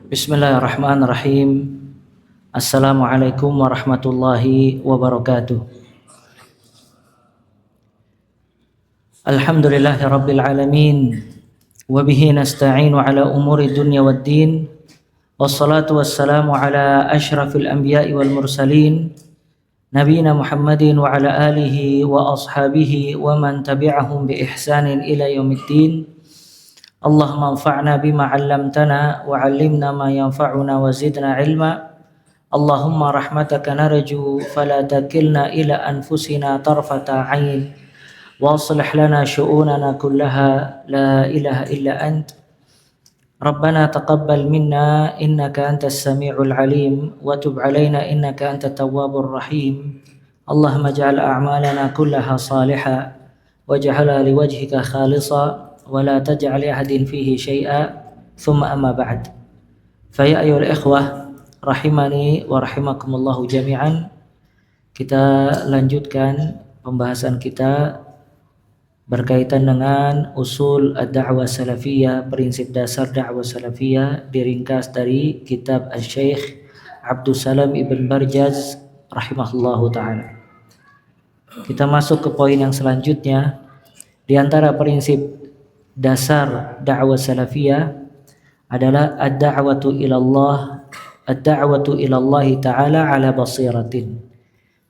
Bismillahirrahmanirrahim. Assalamualaikum warahmatullahi wabarakatuh. Alhamdulillahi rabbil alamin. Wabihi nasta'inu ala umuri dunya waddin. Wassalatu wassalamu ala ashrafil anbiya'i wal mursalin. Nabiyina Muhammadin wa ala alihi wa ashabihi wa man tabi'ahum bi ihsanin ila yaumiddin. Allahumma anfa'na bima 'allamtana wa 'allimna ma yanfa'una wa zidna 'ilma. Allahumma rahmataka narju fala takilna ila anfusina tarfata 'ain wa aslih lana syu'unana kullaha la ilaha illa ant. Rabbana taqabbal minna innaka antas sami'ul 'alim wa tub 'alaina innaka antat tawwabur rahim. Allahumma ij'al a'malana kullaha salihah waj'alha liwajhika khalishan ولا تجعل أحد فيه شيئا ثم أما بعد فيا أيها الإخوة rahimani wa rahimakumullahu jami'an. Kita lanjutkan pembahasan kita berkaitan dengan usul ad-da'wah salafiyah, prinsip dasar dakwah salafiyah, diringkas dari kitab Asy-Syaikh Abdussalam Ibn Barjaz rahimahullahu ta'ala. Kita masuk ke poin yang selanjutnya. Di antara prinsip dasar dakwah salafiyah adalah ad-da'watu ilallah, ad-da'watu ilallahi ta'ala ala basiratin.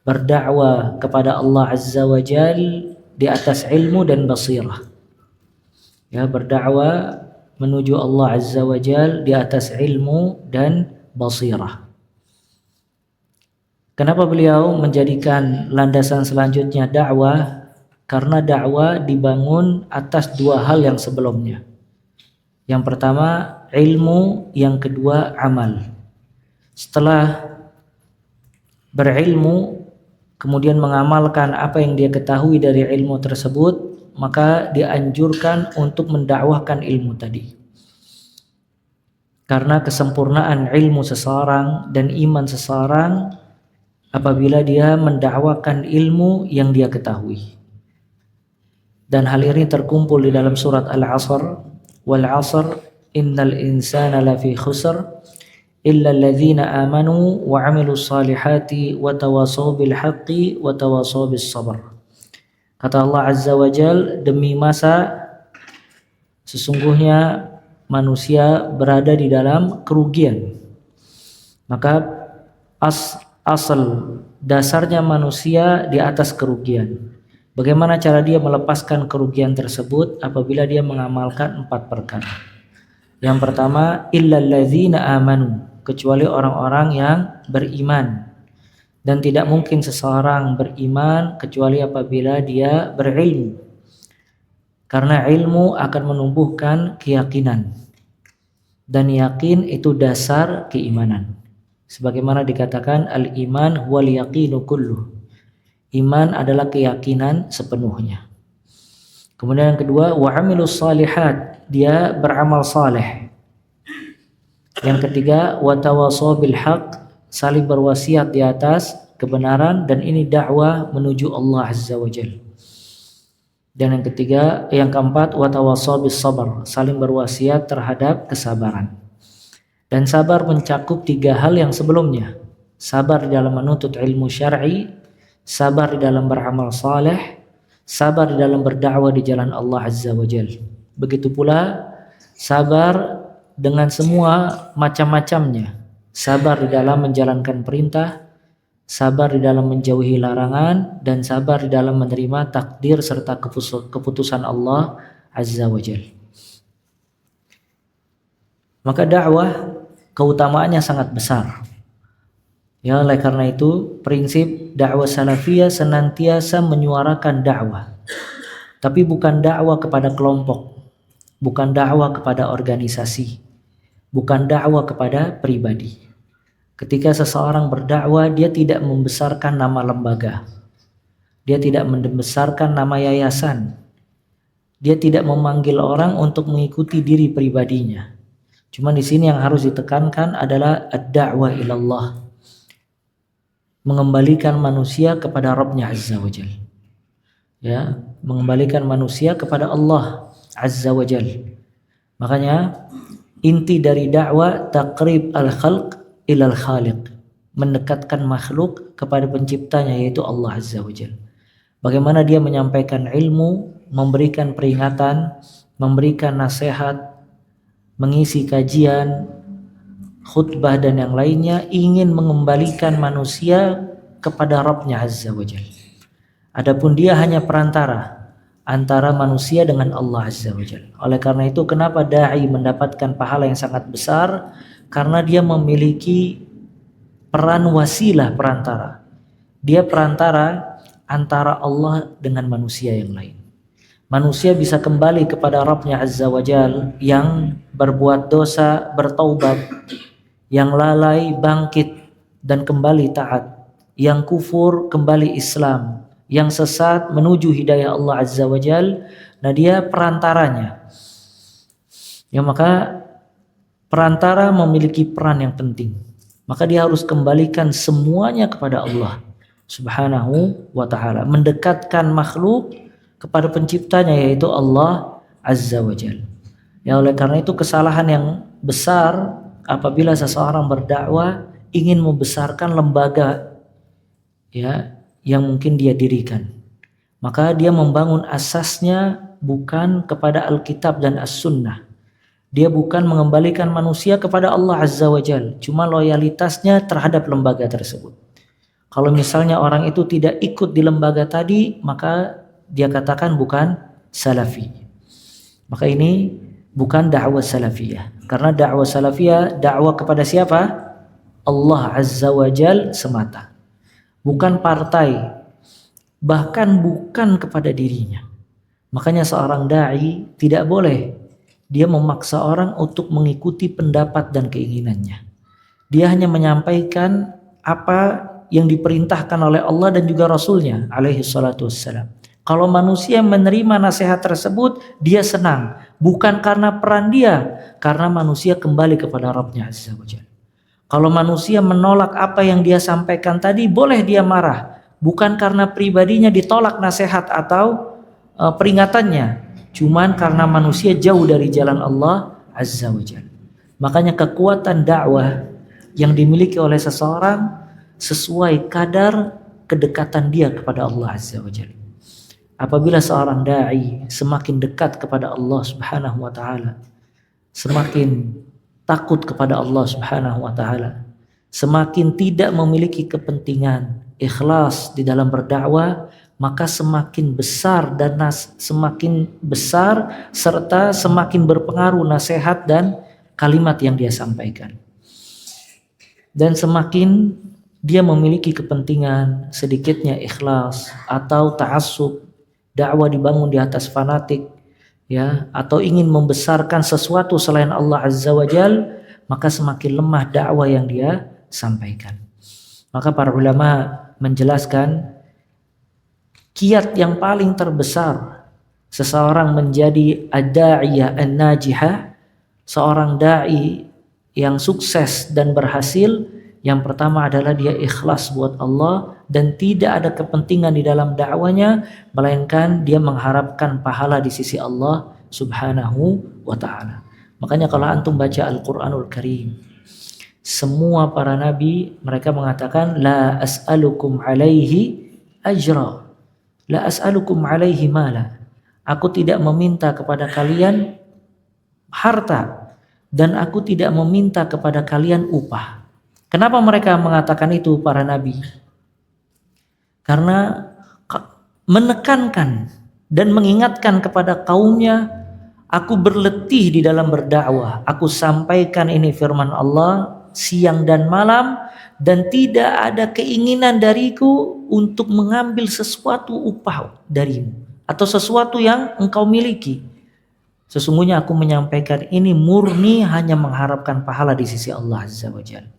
Berdakwah kepada Allah Azza wa Jal di atas ilmu dan basirah. Ya, berdakwah menuju Allah Azza wa Jal di atas ilmu dan basirah. Kenapa beliau menjadikan landasan selanjutnya dakwah? Karena dakwah dibangun atas dua hal yang sebelumnya. Yang pertama ilmu, yang kedua amal. Setelah berilmu kemudian mengamalkan apa yang dia ketahui dari ilmu tersebut, maka dianjurkan untuk mendakwahkan ilmu tadi. Karena kesempurnaan ilmu seseorang dan iman seseorang apabila dia mendakwakan ilmu yang dia ketahui. Dan hal ini terkumpul di dalam surat Al-'Asr, wal 'asr innal insana lafi khusr illa alladzina amanu wa 'amilus salihati wa tawasaw bil haqqi wa tawasaw bis sabr. Kata Allah Azza wa Jal, demi masa sesungguhnya manusia berada di dalam kerugian. Maka asal dasarnya manusia di atas kerugian. Bagaimana cara dia melepaskan kerugian tersebut? Apabila dia mengamalkan 4 perkara. Yang pertama, illal ladzina amanu, kecuali orang-orang yang beriman. Dan tidak mungkin seseorang beriman kecuali apabila dia berilmu. Karena ilmu akan menumbuhkan keyakinan. Dan yakin itu dasar keimanan. Sebagaimana dikatakan al-iman huwal yaqinu kulluh. Iman adalah keyakinan sepenuhnya. Kemudian yang kedua, wa 'amilus shalihat, dia beramal saleh. Yang ketiga, wa tawasaw bil haqq, saling berwasiat di atas kebenaran, dan ini dakwah menuju Allah Azza wa Jalla. Dan yang ketiga, yang keempat, wa tawasaw bis sabr, saling berwasiat terhadap kesabaran. Dan sabar mencakup 3 hal yang sebelumnya. Sabar di dalam menuntut ilmu syar'i, sabar di dalam beramal saleh, sabar di dalam berdakwah di jalan Allah Azza wa Jalla. Begitu pula sabar dengan semua macam-macamnya. Sabar di dalam menjalankan perintah, sabar di dalam menjauhi larangan, dan sabar di dalam menerima takdir serta keputusan Allah Azza wa Jalla. Maka dakwah keutamaannya sangat besar. Ya, oleh karena itu prinsip dakwah salafiyah senantiasa menyuarakan dakwah. Tapi bukan dakwah kepada kelompok, bukan dakwah kepada organisasi, bukan dakwah kepada pribadi. Ketika seseorang berdakwah, dia tidak membesarkan nama lembaga. Dia tidak membesarkan nama yayasan. Dia tidak memanggil orang untuk mengikuti diri pribadinya. Cuma di sini yang harus ditekankan adalah ad-da'wah ilallah. Mengembalikan manusia kepada Rabbnya Azza wa Jalla. Ya, mengembalikan manusia kepada Allah Azza wa Jalla. Makanya inti dari dakwah taqrib al-khalq ilal khaliq, mendekatkan makhluk kepada penciptanya yaitu Allah Azza wa Jalla. Bagaimana dia menyampaikan ilmu, memberikan peringatan, memberikan nasihat, mengisi kajian, khutbah dan yang lainnya, ingin mengembalikan manusia kepada Rabbnya Azza wa Jalla. Adapun dia hanya perantara antara manusia dengan Allah Azza wa Jalla. Oleh karena itu kenapa da'i mendapatkan pahala yang sangat besar? Karena dia memiliki peran wasilah perantara. Dia perantara antara Allah dengan manusia yang lain. Manusia bisa kembali kepada Rabbnya Azza wa Jalla, yang berbuat dosa bertaubat, yang lalai bangkit dan kembali taat, yang kufur kembali Islam, yang sesat menuju hidayah Allah Azza wa Jalla. Nah, dia perantaranya. Ya, maka perantara memiliki peran yang penting. Maka dia harus kembalikan semuanya kepada Allah Subhanahu wa ta'ala, mendekatkan makhluk kepada penciptanya yaitu Allah Azza wa Jalla. Ya, oleh karena itu kesalahan yang besar apabila seseorang berdakwah ingin membesarkan lembaga ya yang mungkin dia dirikan, maka dia membangun asasnya bukan kepada Alkitab dan As-Sunnah. Dia bukan mengembalikan manusia kepada Allah Azza wa Jalla, cuma loyalitasnya terhadap lembaga tersebut. Kalau misalnya orang itu tidak ikut di lembaga tadi, maka dia katakan bukan salafi. Maka ini bukan dakwah salafiyah. Karena dakwah salafiyah dakwah kepada siapa? Allah Azza wa Jalla semata. Bukan partai, bahkan bukan kepada dirinya. Makanya seorang da'i tidak boleh dia memaksa orang untuk mengikuti pendapat dan keinginannya. Dia hanya menyampaikan apa yang diperintahkan oleh Allah dan juga Rasulnya alaihi salatu wassalam. Kalau manusia menerima nasihat tersebut, dia senang. Bukan karena peran dia, karena manusia kembali kepada Rabbnya Azza wa Jalla. Kalau manusia menolak apa yang dia sampaikan tadi, boleh dia marah. Bukan karena pribadinya ditolak nasihat atau peringatannya, cuman karena manusia jauh dari jalan Allah Azza wa Jalla. Makanya kekuatan dakwah yang dimiliki oleh seseorang sesuai kadar kedekatan dia kepada Allah Azza wa Jalla. Apabila seorang da'i semakin dekat kepada Allah Subhanahu wa ta'ala, semakin takut kepada Allah Subhanahu wa ta'ala, semakin tidak memiliki kepentingan, ikhlas di dalam berdakwah, maka semakin besar dan semakin besar serta semakin berpengaruh nasihat dan kalimat yang dia sampaikan. Dan semakin dia memiliki kepentingan, sedikitnya ikhlas atau ta'assub, dakwah dibangun di atas fanatik, ya, atau ingin membesarkan sesuatu selain Allah Azza wa Jal, maka semakin lemah dakwah yang dia sampaikan. Maka para ulama menjelaskan kiat yang paling terbesar seseorang menjadi ad-da'iyah an-najihah, seorang da'i yang sukses dan berhasil, yang pertama adalah dia ikhlas buat Allah dan tidak ada kepentingan di dalam dakwanya, melainkan dia mengharapkan pahala di sisi Allah Subhanahu wa ta'ala. Makanya kalau antum baca Al-Quranul Karim, semua para nabi mereka mengatakan la as'alukum alaihi ajra, la as'alukum alaihi mala. Aku tidak meminta kepada kalian harta dan aku tidak meminta kepada kalian upah. Kenapa mereka mengatakan itu para nabi? Karena menekankan dan mengingatkan kepada kaumnya, aku berletih di dalam berdakwah, aku sampaikan ini firman Allah siang dan malam, dan tidak ada keinginan dariku untuk mengambil sesuatu upah darimu atau sesuatu yang engkau miliki. Sesungguhnya aku menyampaikan ini murni hanya mengharapkan pahala di sisi Allah Azza wa Jalla.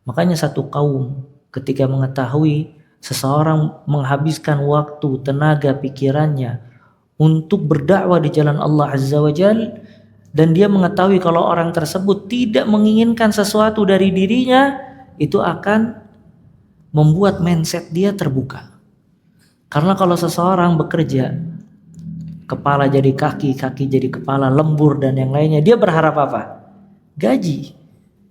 Makanya satu kaum ketika mengetahui seseorang menghabiskan waktu, tenaga, pikirannya untuk berdakwah di jalan Allah Azza wa Jalla, dan dia mengetahui kalau orang tersebut tidak menginginkan sesuatu dari dirinya, itu akan membuat mindset dia terbuka. Karena kalau seseorang bekerja, kepala jadi kaki, kaki jadi kepala, lembur dan yang lainnya, dia berharap apa? gaji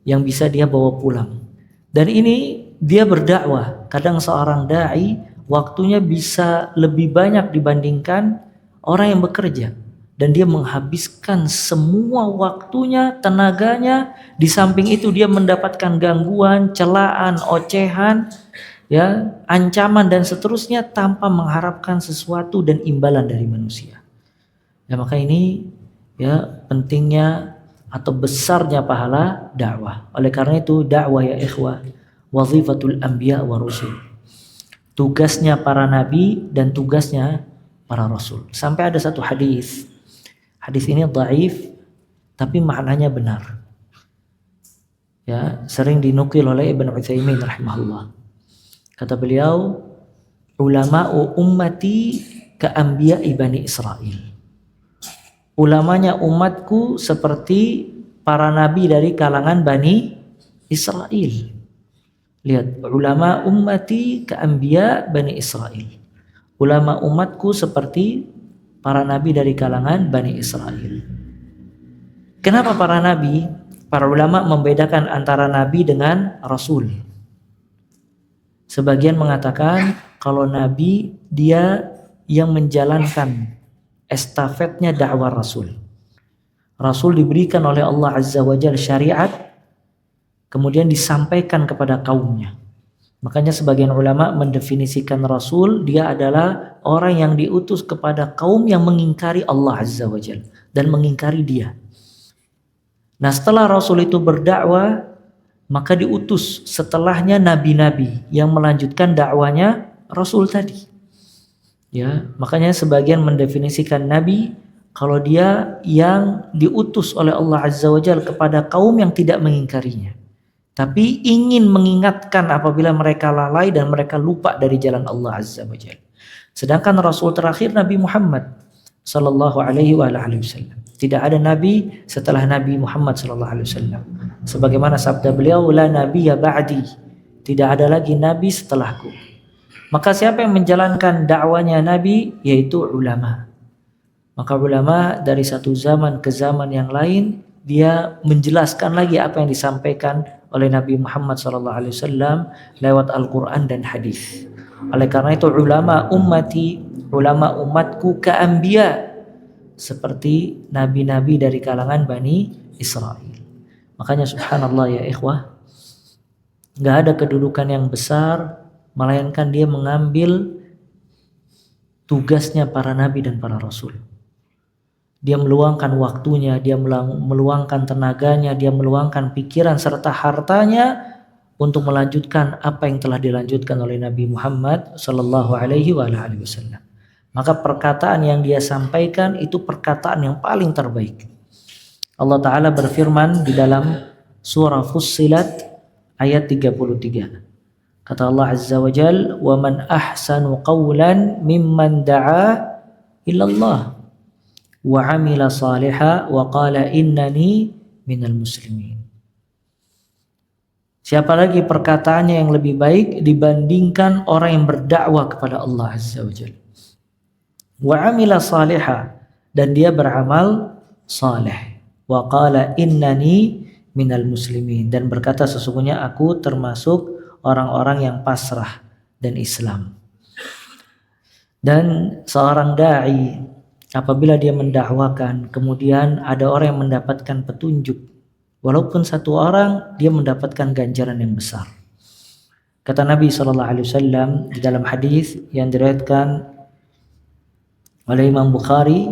yang bisa dia bawa pulang. Dan ini dia berdakwah. Kadang seorang dai waktunya bisa lebih banyak dibandingkan orang yang bekerja. Dan dia menghabiskan semua waktunya, tenaganya. Di samping itu dia mendapatkan gangguan, celaan, ocehan, ya, ancaman dan seterusnya tanpa mengharapkan sesuatu dan imbalan dari manusia. Ya, maka ini ya pentingnya atau besarnya pahala dakwah. Oleh karena itu dakwah ya ikhwah, wazifatul anbiya wa rusul. Tugasnya para nabi dan tugasnya para rasul. Sampai ada satu hadis. Hadis ini dhaif tapi maknanya benar. Ya, sering dinukil oleh Ibnu Utsaimin rahimahullah. Kata beliau, ulama'u ummati ka anbiya'i Bani Israil. Ulamanya umatku seperti para nabi dari kalangan Bani Israel. Lihat, ulama ummati ka anbiya' Bani Israil. Ulama umatku seperti para nabi dari kalangan Bani Israel. Kenapa para nabi? Para ulama membedakan antara nabi dengan rasul. Sebagian mengatakan kalau nabi dia yang menjalankan estafetnya dakwah rasul. Rasul diberikan oleh Allah Azza wa Jalla syariat, kemudian disampaikan kepada kaumnya. Makanya sebagian ulama mendefinisikan Rasul, dia adalah orang yang diutus kepada kaum yang mengingkari Allah Azza wa Jalla dan mengingkari dia. Nah, setelah Rasul itu berdakwah, maka diutus setelahnya nabi-nabi yang melanjutkan dakwanya Rasul tadi. Ya, makanya sebagian mendefinisikan nabi kalau dia yang diutus oleh Allah Azza wa Jalla kepada kaum yang tidak mengingkarinya, tapi ingin mengingatkan apabila mereka lalai dan mereka lupa dari jalan Allah Azza wa Jalla. Sedangkan Rasul terakhir Nabi Muhammad sallallahu alaihi wasallam. Tidak ada nabi setelah Nabi Muhammad sallallahu alaihi wasallam. Sebagaimana sabda beliau, la nabiyya ba'di. Tidak ada lagi nabi setelahku. Maka siapa yang menjalankan dakwanya nabi? Yaitu ulama. Maka ulama dari satu zaman ke zaman yang lain, dia menjelaskan lagi apa yang disampaikan oleh Nabi Muhammad SAW lewat Al-Quran dan hadis. Oleh karena itu ulama ummati, ulama umatku ka'anbiya, seperti nabi-nabi dari kalangan Bani Israel. Makanya subhanallah ya ikhwah, gak ada kedudukan yang besar melainkan dia mengambil tugasnya para nabi dan para rasul. Dia meluangkan waktunya, dia meluangkan tenaganya, dia meluangkan pikiran serta hartanya untuk melanjutkan apa yang telah dilanjutkan oleh Nabi Muhammad sallallahu alaihi wasallam. Maka perkataan yang dia sampaikan itu perkataan yang paling terbaik. Allah Ta'ala berfirman di dalam surah Fussilat ayat 33. Kata Allah Azza wa Jal, wa man ahsanu qawlan mimman da'a ilallah wa amila saliha wa qala innani minal muslimin. Siapa lagi perkataannya yang lebih baik dibandingkan orang yang berdakwah kepada Allah Azza wa Jalla. Wa amila saliha, dan dia beramal saleh. Wa qala innani minal muslimin, dan berkata sesungguhnya aku termasuk orang-orang yang pasrah dan Islam. Dan seorang dai apabila dia mendakwakan, kemudian ada orang yang mendapatkan petunjuk, walaupun satu orang, dia mendapatkan ganjaran yang besar. Kata Nabi SAW di dalam hadis yang diriwayatkan oleh Imam Bukhari,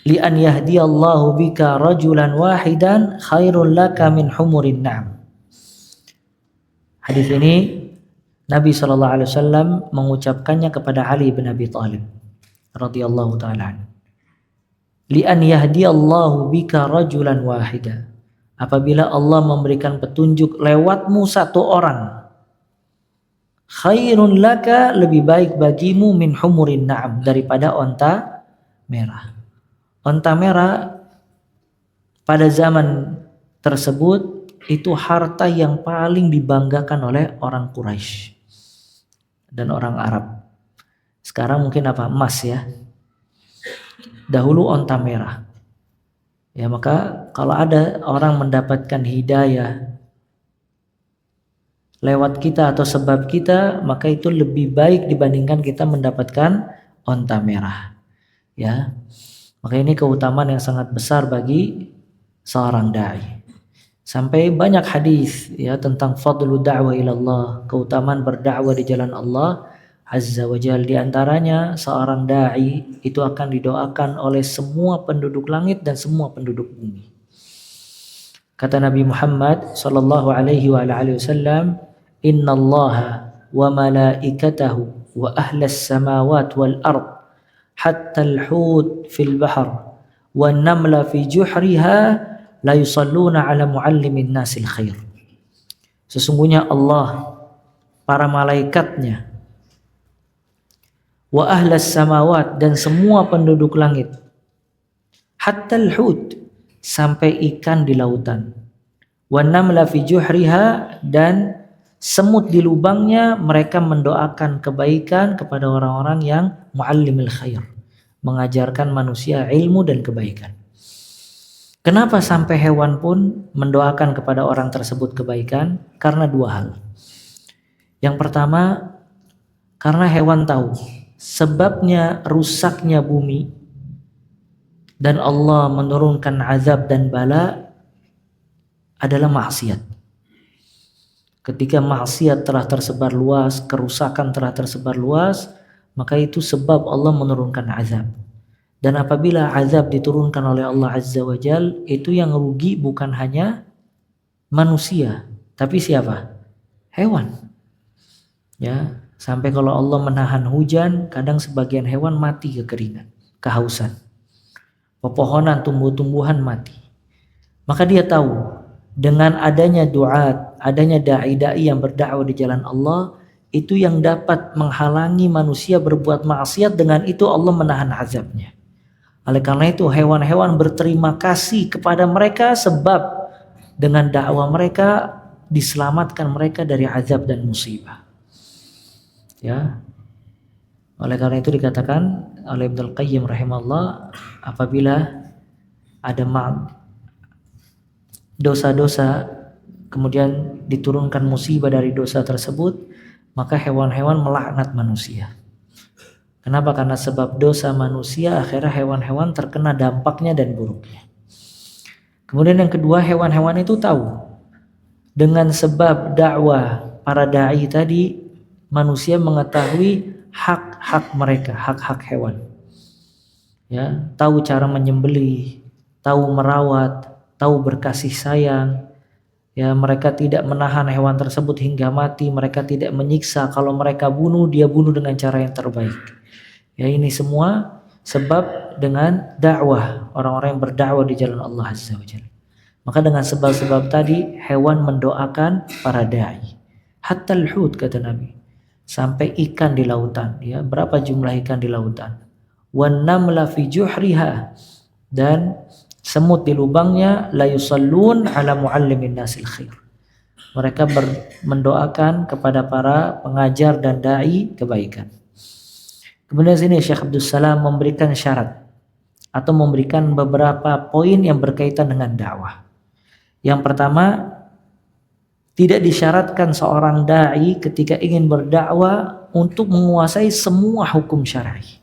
li an yahdiyallahu bika rajulan wahidan khairul laka min humurin na'am. Hadis ini Nabi SAW mengucapkannya kepada Ali bin Abi Thalib radhiyallahu ta'ala. Li an yahdiyallahu bika rajulan wahida. Apabila Allah memberikan petunjuk lewatmu satu orang, khairun laka, lebih baik bagimu min humurin na'am, daripada onta merah. Onta merah pada zaman tersebut itu harta yang paling dibanggakan oleh orang Quraisy dan orang Arab. Sekarang mungkin apa? Emas ya. Dahulu onta merah. Ya, maka kalau ada orang mendapatkan hidayah lewat kita atau sebab kita, maka itu lebih baik dibandingkan kita mendapatkan onta merah. Ya, maka ini keutamaan yang sangat besar bagi seorang dai. Sampai banyak hadis ya tentang fadlu da'wah ilallah, keutamaan berdakwah di jalan Allah Azza wa Jalla. Di antaranya seorang dai itu akan didoakan oleh semua penduduk langit dan semua penduduk bumi. Kata Nabi Muhammad sallallahu alaihi wa alihi wasallam, "Innallaha wa malaikatahu wa ahlas samawati wal ard hatta al-hut fil bahr wan namla fi juhriha la yusalluna ala muallimin nasil khair." Sesungguhnya Allah, para malaikatnya, wa ahlas samawat, dan semua penduduk langit, hatta al-hut, sampai ikan di lautan, wan namla fi juhriha, dan semut di lubangnya, mereka mendoakan kebaikan kepada orang-orang yang muallimil khair, mengajarkan manusia ilmu dan kebaikan. Kenapa sampai hewan pun mendoakan kepada orang tersebut kebaikan? Karena dua hal. Yang pertama, karena hewan tahu sebabnya rusaknya bumi dan Allah menurunkan azab dan bala adalah maksiat. Ketika maksiat telah tersebar luas, kerusakan telah tersebar luas, maka itu sebab Allah menurunkan azab. Dan apabila azab diturunkan oleh Allah Azza wa Jal, itu yang rugi bukan hanya manusia, tapi siapa? Hewan. Ya, sampai kalau Allah menahan hujan, kadang sebagian hewan mati kekeringan, kehausan. Pepohonan, tumbuh-tumbuhan mati. Maka dia tahu dengan adanya duat, adanya dai-dai yang berdakwah di jalan Allah, itu yang dapat menghalangi manusia berbuat maksiat, dengan itu Allah menahan azabnya. Oleh karena itu hewan-hewan berterima kasih kepada mereka, sebab dengan dakwah mereka diselamatkan mereka dari azab dan musibah. Ya. Oleh karena itu dikatakan oleh Ibnu Qayyim rahimahullah, apabila ada dosa-dosa kemudian diturunkan musibah dari dosa tersebut, maka hewan-hewan melaknat manusia. Kenapa? Karena sebab dosa manusia, akhirnya hewan-hewan terkena dampaknya dan buruknya. Kemudian yang kedua, hewan-hewan itu tahu dengan sebab dakwah para dai tadi, manusia mengetahui hak-hak mereka, hak-hak hewan. Ya, tahu cara menyembelih, tahu merawat, tahu berkasih sayang. Ya, mereka tidak menahan hewan tersebut hingga mati, mereka tidak menyiksa. Kalau mereka bunuh, dia bunuh dengan cara yang terbaik. Ya, ini semua sebab dengan dakwah, orang-orang yang berdakwah di jalan Allah Azza wa Jalla. Maka dengan sebab-sebab tadi, hewan mendoakan para dai. Hatta al-hut, kata Nabi, sampai ikan di lautan. Ya, berapa jumlah ikan di lautan? Wan namla fi juhriha, dan semut di lubangnya, la yusallun ala muallimin nasil khair. Mereka mendoakan kepada para pengajar dan dai kebaikan. Kemudian sini Syekh Abdus Salam memberikan syarat atau memberikan beberapa poin yang berkaitan dengan dakwah. Yang pertama, tidak disyaratkan seorang dai ketika ingin berdakwah untuk menguasai semua hukum syar'i.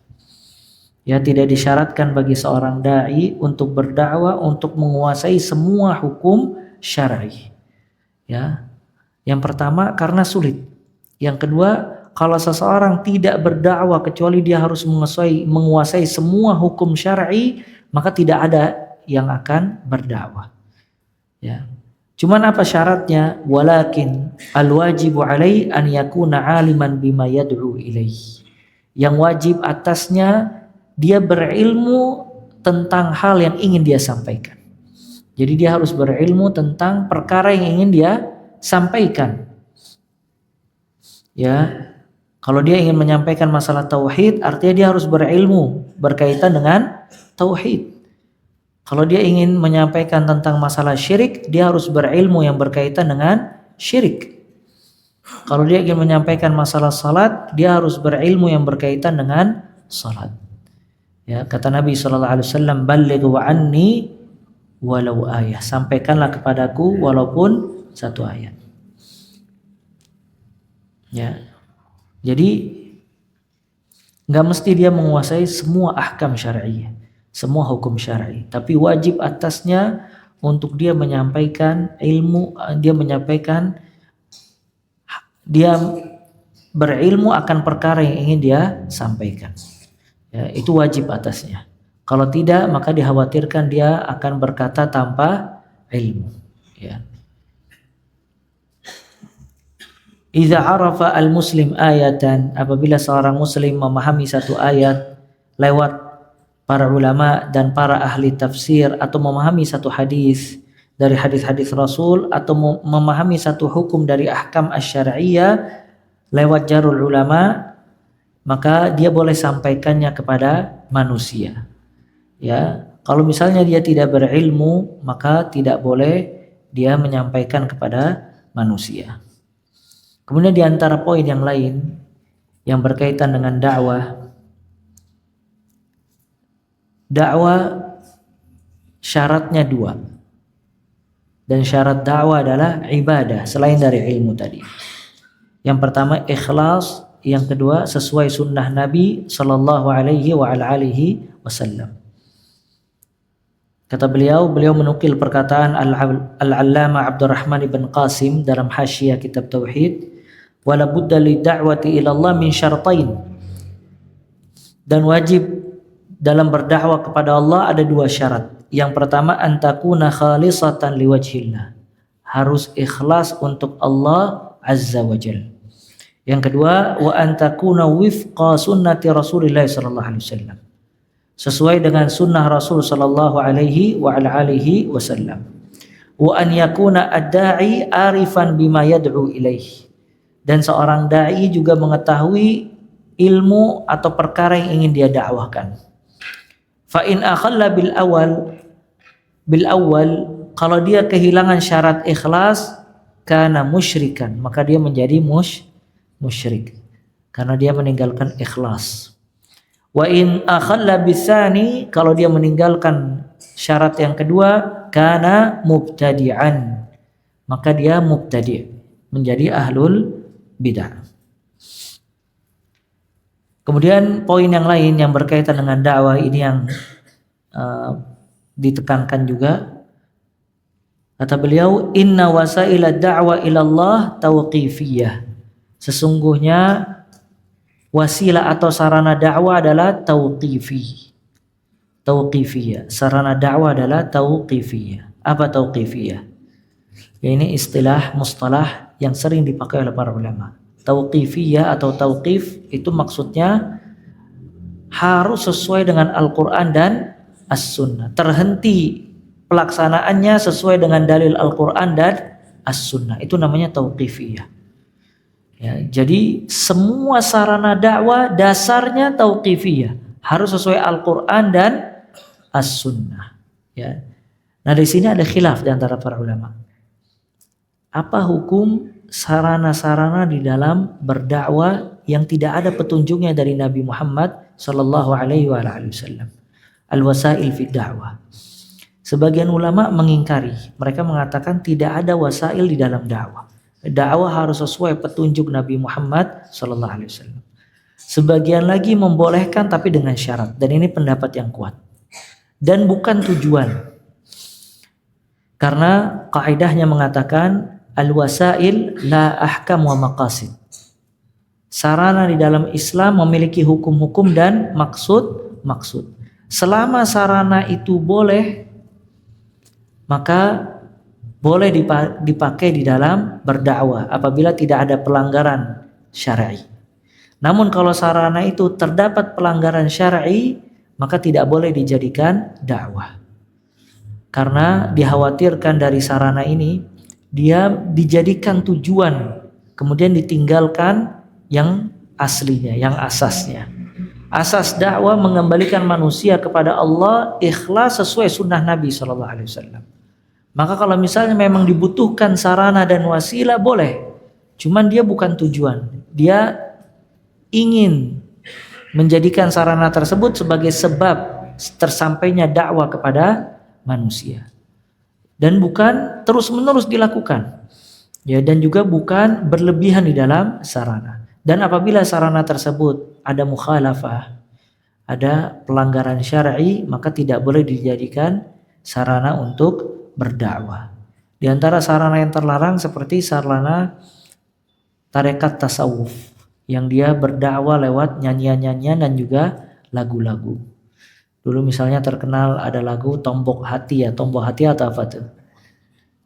Ya, tidak disyaratkan bagi seorang dai untuk berdakwah untuk menguasai semua hukum syar'i. Ya. Yang pertama, karena sulit. Yang kedua, kalau seseorang tidak berdakwah kecuali dia harus menguasai semua hukum syar'i, maka tidak ada yang akan berdakwah. Ya. Cuman apa syaratnya? Walakin al-wajibu alai an yakuna aliman bima yad'u ilaih. Yang wajib atasnya dia berilmu tentang hal yang ingin dia sampaikan. Jadi dia harus berilmu tentang perkara yang ingin dia sampaikan. Ya, kalau dia ingin menyampaikan masalah tauhid, artinya dia harus berilmu berkaitan dengan tauhid. Kalau dia ingin menyampaikan tentang masalah syirik, dia harus berilmu yang berkaitan dengan syirik. Kalau dia ingin menyampaikan masalah salat, dia harus berilmu yang berkaitan dengan salat. Ya, kata Nabi sallallahu alaihi wasallam, "Ballighu anni walau ayah. Sampaikanlah kepadaku walaupun satu ayat. Ya. Jadi nggak mesti dia menguasai semua ahkam syar'i, semua hukum syar'i, tapi wajib atasnya untuk dia menyampaikan ilmu, dia berilmu akan perkara yang ingin dia sampaikan. Ya, itu wajib atasnya. Kalau tidak, maka dikhawatirkan dia akan berkata tanpa ilmu. Ya. Idza arafa al-muslim ayatan, apabila seorang muslim memahami satu ayat lewat para ulama dan para ahli tafsir, atau memahami satu hadis dari hadis-hadis Rasul, atau memahami satu hukum dari ahkam asy-syar'iyyah lewat jarul ulama, maka dia boleh sampaikannya kepada manusia. Ya, kalau misalnya dia tidak berilmu, maka tidak boleh dia menyampaikan kepada manusia. Kemudian di antara poin yang lain yang berkaitan dengan dakwah syaratnya 2. Dan syarat dakwah adalah ibadah selain dari ilmu tadi. Yang pertama ikhlas, yang kedua sesuai sunnah Nabi sallallahu alaihi wa ala alihi wasallam. Kata beliau menukil perkataan Al-Allamah Abdurrahman ibn Qasim dalam Hasyiah kitab Tauhid, wala budda li da'wati ila Allah min syartain. Dan wajib dalam berdakwah kepada Allah ada 2 syarat. Yang pertama antakuna khalisatan liwajhillah, harus ikhlas untuk Allah azza wa jalla. Yang kedua wa antakuna wifqa sunnati Rasulillah sallallahu alaihi wasallam, sesuai dengan sunnah Rasul sallallahu alaihi wa ala alihi wasallam. Wa an yakuna ad-da'i arifan bima yad'u ilaihi, dan seorang dai juga mengetahui ilmu atau perkara yang ingin dia dakwahkan. Fa in akhalla bil awal, kalau dia kehilangan syarat ikhlas, kana musyrikan, maka dia menjadi musyrik karena dia meninggalkan ikhlas. Wa in akhalla bisani, kalau dia meninggalkan syarat yang kedua, kana mubtadi'an, maka dia mubtadi', menjadi ahlul bid'ah. Kemudian poin yang lain yang berkaitan dengan dakwah ini yang ditekankan juga, kata beliau inna wasaila da'wa ilallah tauqifiyah, sesungguhnya wasilah atau sarana dakwah adalah tauqifiyah. Sarana dakwah adalah tauqifiyah. Apa tauqifiyah? Ya, ini istilah mustalah yang sering dipakai oleh para ulama. Tauqifiyah atau tauqif itu maksudnya harus sesuai dengan Al-Quran dan As-Sunnah. Terhenti pelaksanaannya sesuai dengan dalil Al-Quran dan As-Sunnah. Itu namanya tauqifiyah. Ya, jadi semua sarana dakwah dasarnya tauqifiyah, harus sesuai Al-Quran dan As-Sunnah. Ya. Nah, di sini ada khilaf di antara para ulama. Apa hukum sarana-sarana di dalam berdakwah yang tidak ada petunjuknya dari Nabi Muhammad sallallahu alaihi wasallam? Al-wasail fi dakwah. Sebagian ulama mengingkari, mereka mengatakan tidak ada wasail di dalam dakwah. Dakwah harus sesuai petunjuk Nabi Muhammad sallallahu alaihi wasallam. Sebagian lagi membolehkan tapi dengan syarat, dan ini pendapat yang kuat. Dan bukan tujuan. Karena kaidahnya mengatakan al-wasail la ahkam wa maqasid. Sarana di dalam Islam memiliki hukum-hukum dan maksud. Selama sarana itu boleh, maka boleh dipakai di dalam berdakwah apabila tidak ada pelanggaran syar'i. Namun kalau sarana itu terdapat pelanggaran syar'i, maka tidak boleh dijadikan dakwah. Karena dikhawatirkan dari sarana ini dia dijadikan tujuan, kemudian ditinggalkan yang aslinya, yang asasnya. Asas dakwah mengembalikan manusia kepada Allah, ikhlas sesuai sunnah Nabi SAW. Maka kalau misalnya memang dibutuhkan sarana dan wasilah boleh, cuman dia bukan tujuan. Dia ingin menjadikan sarana tersebut sebagai sebab tersampainya dakwah kepada manusia. dan bukan terus-menerus dilakukan. Ya, dan juga bukan berlebihan di dalam sarana. Dan apabila sarana tersebut ada mukhalafah, ada pelanggaran syar'i, maka tidak boleh dijadikan sarana untuk berdakwah. Di antara sarana yang terlarang seperti sarana tarekat tasawuf, yang dia berdakwah lewat nyanyian-nyanyian dan juga lagu-lagu. Dulu misalnya terkenal ada lagu Tombok Hati ya, Tombok Hati atau apa tuh?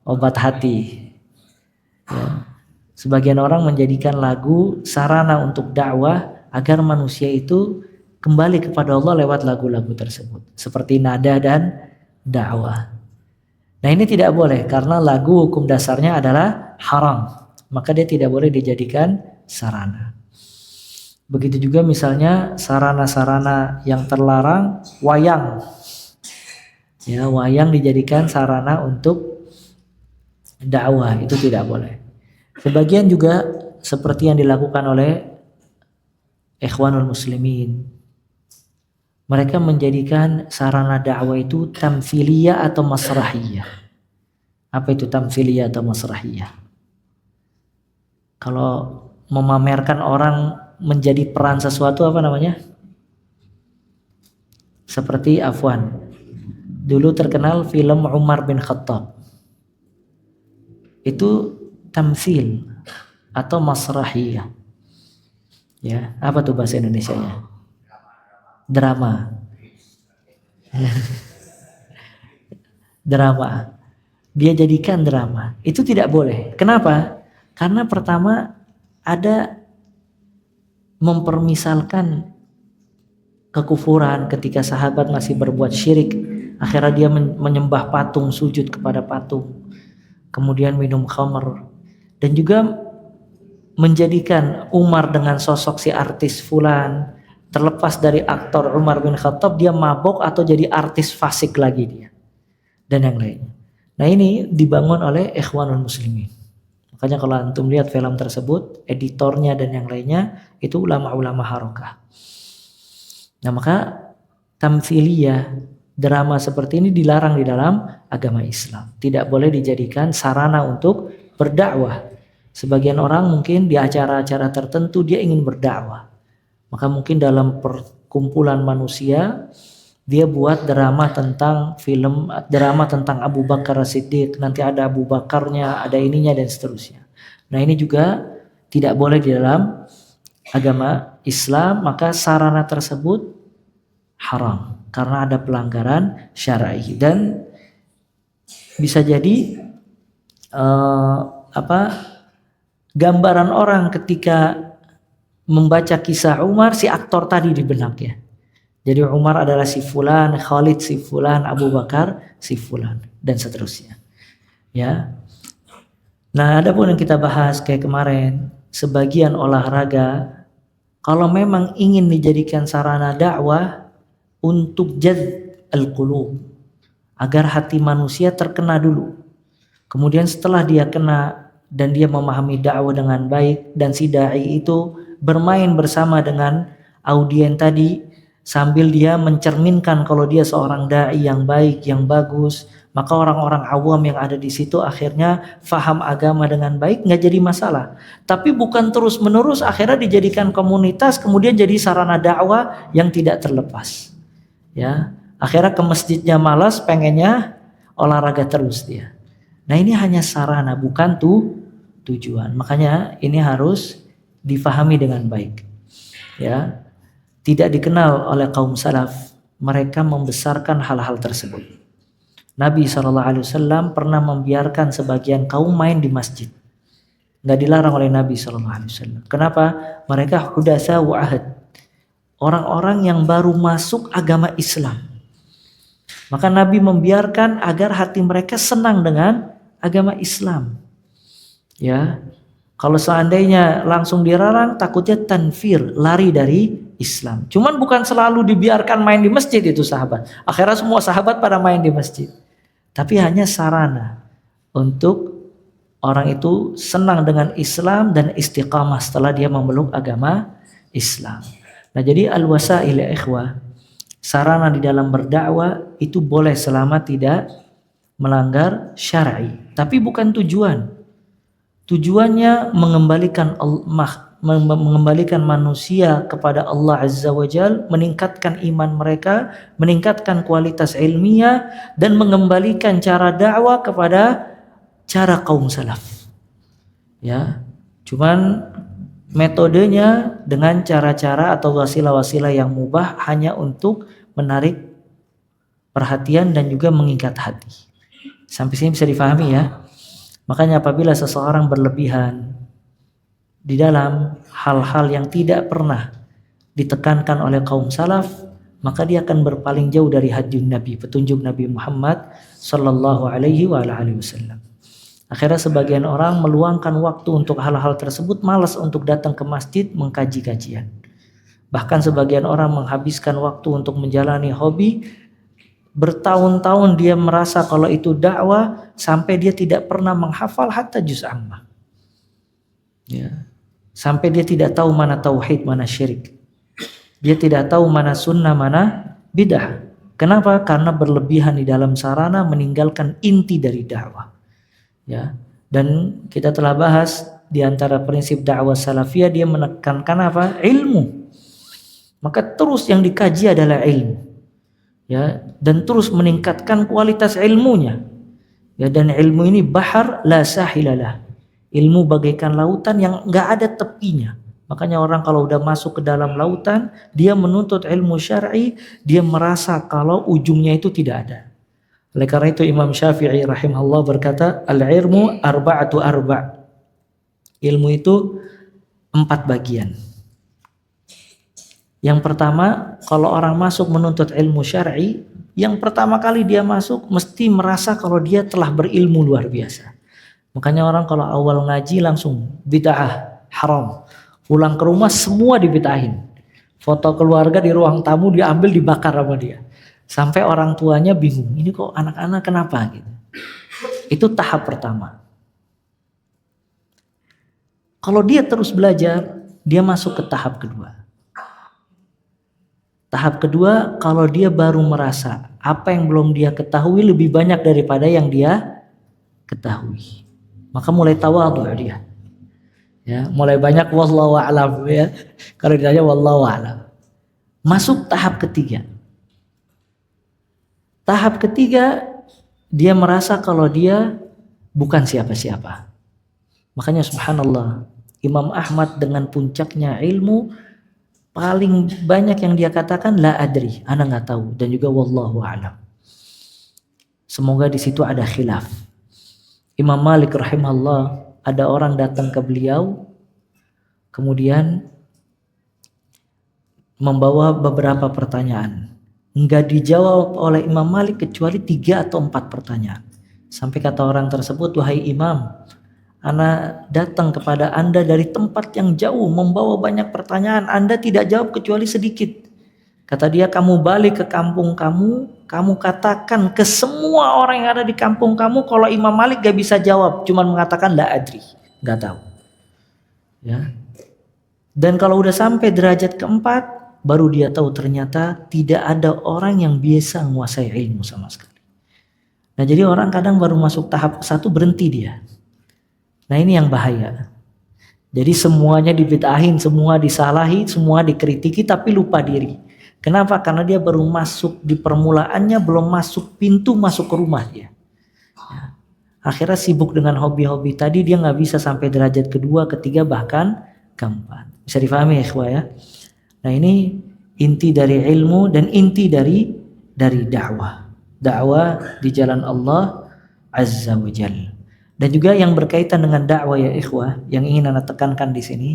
Obat Hati. Ya. Sebagian orang menjadikan lagu sarana untuk dakwah agar manusia itu kembali kepada Allah lewat lagu-lagu tersebut, seperti nada dan dakwah. Nah, ini tidak boleh karena lagu hukum dasarnya adalah haram, maka dia tidak boleh dijadikan sarana. Begitu juga misalnya sarana-sarana yang terlarang, wayang. Ya, wayang dijadikan sarana untuk dakwah, itu tidak boleh. Sebagian juga seperti yang dilakukan oleh Ikhwanul Muslimin. Mereka menjadikan sarana dakwah itu tamthiliyah atau masrahiyah. Apa itu tamthiliyah atau masrahiyah? Kalau memamerkan orang menjadi peran sesuatu apa namanya? Seperti Afwan. Dulu terkenal film Umar bin Khattab. Itu tamthil atau masrahiyah. Ya, apa tuh bahasa Indonesianya? Drama. Drama. Dia jadikan drama. Itu tidak boleh. Kenapa? Karena pertama ada mempermisalkan kekufuran ketika sahabat masih berbuat syirik. Akhirnya dia menyembah patung, sujud kepada patung. Kemudian minum khamr. Dan juga menjadikan Umar dengan sosok si artis fulan, terlepas dari aktor Umar bin Khattab, dia mabok atau jadi artis fasik lagi dia. Dan yang lainnya. Nah, ini dibangun oleh Ikhwanul Muslimin. Makanya kalau antum lihat film tersebut, editornya dan yang lainnya itu ulama-ulama harokah. Nah, maka tamthiliyah, drama seperti ini dilarang di dalam agama Islam. Tidak boleh dijadikan sarana untuk berdakwah. Sebagian orang mungkin di acara-acara tertentu dia ingin berdakwah. Maka mungkin dalam perkumpulan manusia dia buat drama tentang film, drama tentang Abu Bakar As-Siddiq, nanti ada Abu Bakarnya, ada ininya dan seterusnya. Nah, ini juga tidak boleh di dalam agama Islam, maka sarana tersebut haram karena ada pelanggaran syar'i. Dan bisa jadi gambaran orang ketika membaca kisah Umar, si aktor tadi di benaknya. Jadi Umar adalah si fulan, Khalid si fulan, Abu Bakar si fulan, dan seterusnya. Ya. Nah, ada pun yang kita bahas kayak kemarin, sebagian olahraga kalau memang ingin dijadikan sarana dakwah untuk jadz al-qulub, agar hati manusia terkena dulu. Kemudian setelah dia kena dan dia memahami dakwah dengan baik, dan si dai itu bermain bersama dengan audien tadi sambil dia mencerminkan kalau dia seorang dai yang baik, yang bagus, maka orang-orang awam yang ada di situ akhirnya faham agama dengan baik, nggak jadi masalah. Tapi bukan terus-menerus akhirnya dijadikan komunitas, kemudian jadi sarana dakwah yang tidak terlepas. Ya, akhirnya ke masjidnya malas, pengennya olahraga terus dia. Nah, ini hanya sarana, bukan tujuan. Makanya ini harus difahami dengan baik. Ya, tidak dikenal oleh kaum salaf mereka membesarkan hal-hal tersebut. Nabi SAW pernah membiarkan sebagian kaum main di masjid. Nggak dilarang oleh Nabi SAW. Kenapa? Mereka hudasa wa ahad, orang-orang yang baru masuk agama Islam. Maka Nabi membiarkan agar hati mereka senang dengan agama Islam. Ya, kalau seandainya langsung dilarang, takutnya tanfir, lari dari Islam. Cuman bukan selalu dibiarkan main di masjid itu sahabat. Akhirnya semua sahabat pada main di masjid. Tapi hanya sarana untuk orang itu senang dengan Islam dan istiqamah setelah dia memeluk agama Islam. Nah, jadi al-wasail ya ikhwah, sarana di dalam berdakwah itu boleh selama tidak melanggar syar'i, tapi bukan tujuan. Tujuannya mengembalikan manusia kepada Allah Azza wa Jal, meningkatkan iman mereka, meningkatkan kualitas ilmiah, dan mengembalikan cara dakwah kepada cara kaum salaf. Ya, cuman metodenya dengan cara-cara atau wasilah-wasilah yang mubah hanya untuk menarik perhatian dan juga mengikat hati. Sampai sini bisa difahami ya. Makanya apabila seseorang berlebihan di dalam hal-hal yang tidak pernah ditekankan oleh kaum salaf, maka dia akan berpaling jauh dari hadis Nabi, petunjuk Nabi Muhammad sallallahu alaihi wasallam. Akhirnya sebagian orang meluangkan waktu untuk hal-hal tersebut, malas untuk datang ke masjid mengkaji kajian. Bahkan sebagian orang menghabiskan waktu untuk menjalani hobi, bertahun-tahun dia merasa kalau itu dakwah, sampai dia tidak pernah menghafal hatta juz amma. Ya. Sampai dia tidak tahu mana tauhid, mana syirik. Dia tidak tahu mana sunnah, mana bid'ah. Kenapa? Karena berlebihan di dalam sarana, meninggalkan inti dari dakwah. Ya. Dan kita telah bahas di antara prinsip dakwah salafiyah, dia menekankan apa? Ilmu. Maka terus yang dikaji adalah ilmu. Ya, dan terus meningkatkan kualitas ilmunya. Ya, dan ilmu ini bahar la sahilalah. Ilmu bagaikan lautan yang enggak ada tepinya. Makanya orang kalau udah masuk ke dalam lautan, dia menuntut ilmu syar'i, dia merasa kalau ujungnya itu tidak ada. Oleh karena itu Imam Syafi'i rahimahullah berkata, al-ilmu arba'atu arba'. Ilmu itu 4 bagian. Yang pertama, kalau orang masuk menuntut ilmu syar'i, yang pertama kali dia masuk mesti merasa kalau dia telah berilmu luar biasa. Makanya orang kalau awal ngaji langsung bid'ah, haram. Pulang ke rumah semua dibid'ahin. Foto keluarga di ruang tamu diambil, dibakar sama dia. Sampai orang tuanya bingung, ini kok anak-anak kenapa gitu. Itu tahap pertama. Kalau dia terus belajar, dia masuk ke tahap kedua. Tahap kedua, kalau dia baru merasa apa yang belum dia ketahui lebih banyak daripada yang dia ketahui, maka mulai tawadhu dia. Ya, mulai banyak wallahu a'lam ya. Kalau ditanya wallahu a'lam. Masuk tahap ketiga. Tahap ketiga, dia merasa kalau dia bukan siapa-siapa. Makanya subhanallah, Imam Ahmad dengan puncaknya ilmu, paling banyak yang dia katakan la adri, ana nggak tahu, dan juga wallahu a'lam. Semoga di situ ada khilaf. Imam Malik rahimahullah, ada orang datang ke beliau, kemudian membawa beberapa pertanyaan. Enggak dijawab oleh Imam Malik kecuali 3 atau 4 pertanyaan. Sampai kata orang tersebut, wahai Imam, ana datang kepada Anda dari tempat yang jauh, membawa banyak pertanyaan, Anda tidak jawab kecuali sedikit. Kata dia, kamu balik ke kampung kamu, kamu katakan ke semua orang yang ada di kampung kamu kalau Imam Malik gak bisa jawab, cuma mengatakan la adri, gak tahu. Ya. Dan kalau udah sampai derajat keempat, baru dia tahu ternyata tidak ada orang yang biasa menguasai ilmu sama sekali. Nah, jadi orang kadang baru masuk tahap ke 1 berhenti dia. Nah, ini yang bahaya. Jadi semuanya dibid'ahin, semua disalahi, semua dikritiki, tapi lupa diri. Kenapa? Karena dia baru masuk di permulaannya, belum masuk pintu masuk ke rumah dia. Ya. Akhirnya sibuk dengan hobi-hobi tadi, dia nggak bisa sampai derajat kedua, ketiga, bahkan keempat. Bisa difahami ya ikhwah ya? Nah, ini inti dari ilmu dan inti dari dakwah. Dakwah di jalan Allah Azza wa Jalla. Dan juga yang berkaitan dengan dakwah ya ikhwah, yang ingin Anda tekankan di sini,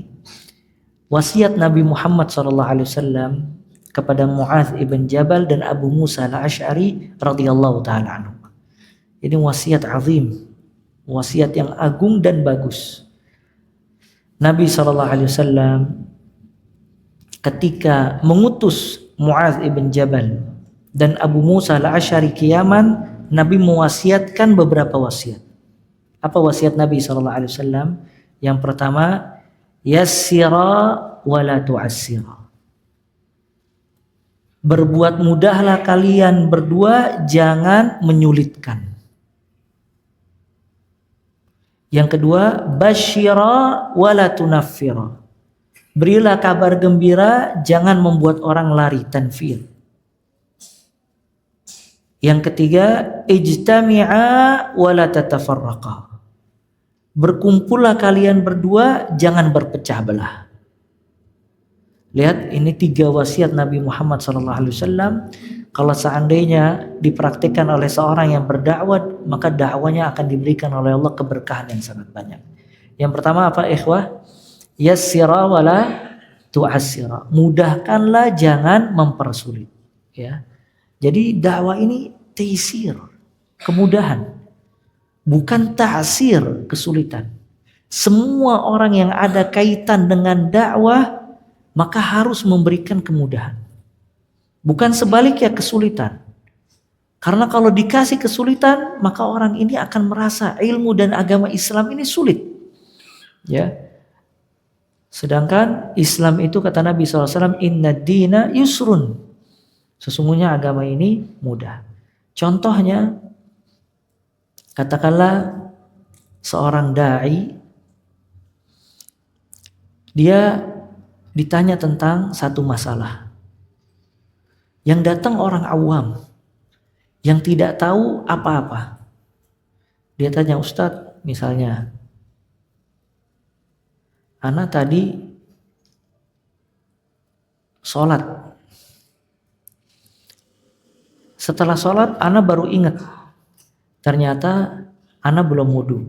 wasiat Nabi Muhammad SAW kepada Mu'adz ibn Jabal dan Abu Musa al-Asy'ari radhiyallahu taala anhu. Ini wasiat azim, wasiat yang agung dan bagus. Nabi SAW ketika mengutus Mu'adz ibn Jabal dan Abu Musa al-Asy'ari ke Yaman, Nabi mewasiatkan beberapa wasiat. Apa wasiat Nabi SAW? Yang pertama, yassira wa la tu'assira. Berbuat mudahlah kalian berdua, jangan menyulitkan. Yang kedua, basyira wala tunaffira. Berilah kabar gembira, jangan membuat orang lari, tanfir. Yang ketiga, ijtami'a wala tatafarraqa. Berkumpullah kalian berdua, jangan berpecah belah. Lihat, ini 3 wasiat Nabi Muhammad SAW. Kalau seandainya dipraktikkan oleh seorang yang berdakwah, maka dakwanya akan diberikan oleh Allah keberkahan yang sangat banyak. Yang pertama apa, ikhwah? Yassira wala tu'assira. Mudahkanlah, jangan mempersulit. Ya. Jadi dakwah ini taisir, kemudahan. Bukan ta'sir, kesulitan. Semua orang yang ada kaitan dengan dakwah maka harus memberikan kemudahan. Bukan sebaliknya kesulitan. Karena kalau dikasih kesulitan, maka orang ini akan merasa ilmu dan agama Islam ini sulit. Ya. Sedangkan Islam itu kata Nabi SAW, inna dina yusrun. Sesungguhnya agama ini mudah. Contohnya, katakanlah seorang da'i, dia ditanya tentang satu masalah. Yang datang orang awam yang tidak tahu apa-apa. Dia tanya, Ustadz, misalnya, ana tadi sholat. Setelah sholat, ana baru ingat, ternyata ana belum wudu.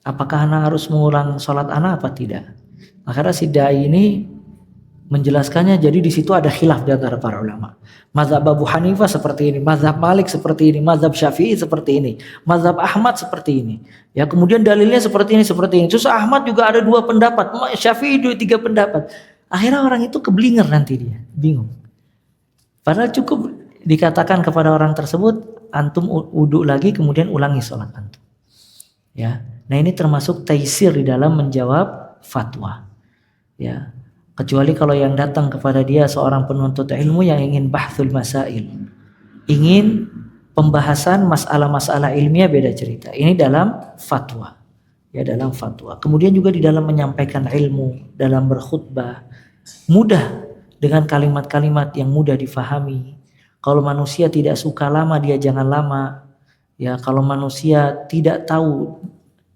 Apakah ana harus mengulang sholat ana apa tidak? Akhirnya si dai ini menjelaskannya, jadi di situ ada khilaf di antara para ulama. Mazhab Abu Hanifah seperti ini, mazhab Malik seperti ini, mazhab Syafi'i seperti ini, mazhab Ahmad seperti ini. Ya, kemudian dalilnya seperti ini, seperti ini. Terus Ahmad juga ada 2 pendapat, Syafi'i 3 pendapat. Akhirnya orang itu keblinger, nanti dia bingung. Padahal cukup dikatakan kepada orang tersebut, antum wudu lagi, kemudian ulangi sholat antum. Ya, nah ini termasuk taisir di dalam menjawab fatwa. Ya, kecuali kalau yang datang kepada dia seorang penuntut ilmu yang ingin bahthul masail, ingin pembahasan masalah-masalah ilmiah, beda cerita. Ini dalam fatwa. Ya, dalam fatwa. Kemudian juga di dalam menyampaikan ilmu, dalam berkhutbah, mudah dengan kalimat-kalimat yang mudah difahami. Kalau manusia tidak suka lama, dia jangan lama. Ya, kalau manusia tidak tahu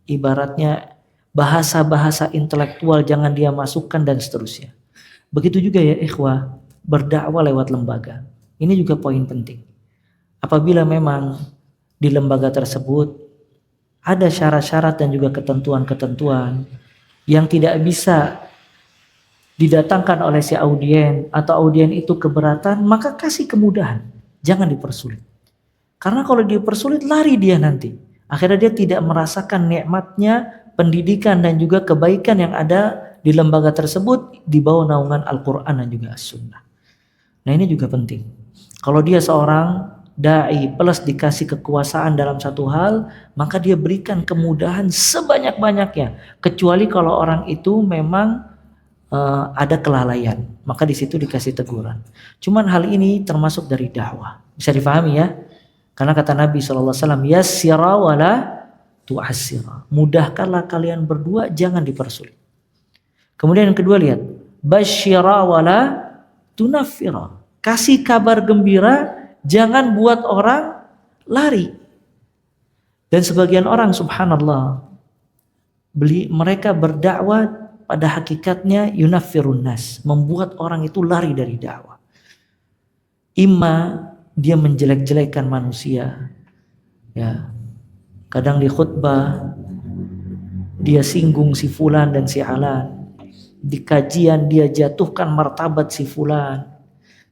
ibaratnya bahasa-bahasa intelektual, jangan dia masukkan, dan seterusnya. Begitu juga ya ikhwah, berdakwah lewat lembaga. Ini juga poin penting. Apabila memang di lembaga tersebut ada syarat-syarat dan juga ketentuan-ketentuan yang tidak bisa didatangkan oleh si audien, atau audien itu keberatan, maka kasih kemudahan, jangan dipersulit. Karena kalau dipersulit, lari dia nanti. Akhirnya dia tidak merasakan nikmatnya pendidikan dan juga kebaikan yang ada di lembaga tersebut di bawah naungan Al-Quran dan juga As-Sunnah. Nah ini juga penting. Kalau dia seorang da'i plus dikasih kekuasaan dalam satu hal, maka dia berikan kemudahan sebanyak-banyaknya. Kecuali kalau orang itu memang ada kelalaian, maka di situ dikasih teguran. Cuman hal ini termasuk dari dakwah. Bisa difahami ya? Karena kata Nabi SAW, yassira wala tu'assira. Mudahkanlah kalian berdua, jangan dipersulit. Kemudian yang kedua, lihat, basyira wala tunaffira. Kasih kabar gembira, jangan buat orang lari. Dan sebagian orang subhanallah, mereka berdakwah pada hakikatnya yunaffirun nas, membuat orang itu lari dari dakwah. Imma dia menjelek-jelekkan manusia. Ya. Kadang di khutbah dia singgung si fulan dan si alan. Di kajian dia jatuhkan martabat si fulan.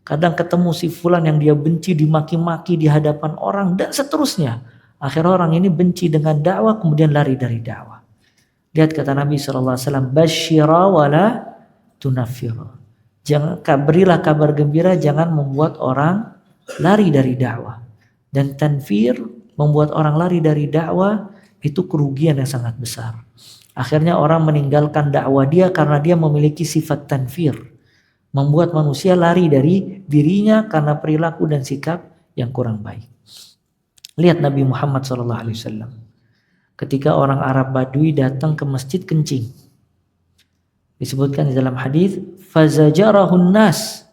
Kadang ketemu si fulan yang dia benci dimaki-maki di hadapan orang dan seterusnya. Akhirnya orang ini benci dengan dakwah, kemudian lari dari dakwah. Lihat kata Nabi SAW, basyira wala tunaffira. Jangan, berilah kabar gembira, jangan membuat orang lari dari dakwah. Dan tanfir, membuat orang lari dari dakwah, itu kerugian yang sangat besar. Akhirnya orang meninggalkan dakwah dia karena dia memiliki sifat tanfir, membuat manusia lari dari dirinya karena perilaku dan sikap yang kurang baik. Lihat Nabi Muhammad SAW. ketika orang Arab Badui datang ke masjid kencing. Disebutkan di dalam hadis, fazajarahun nas.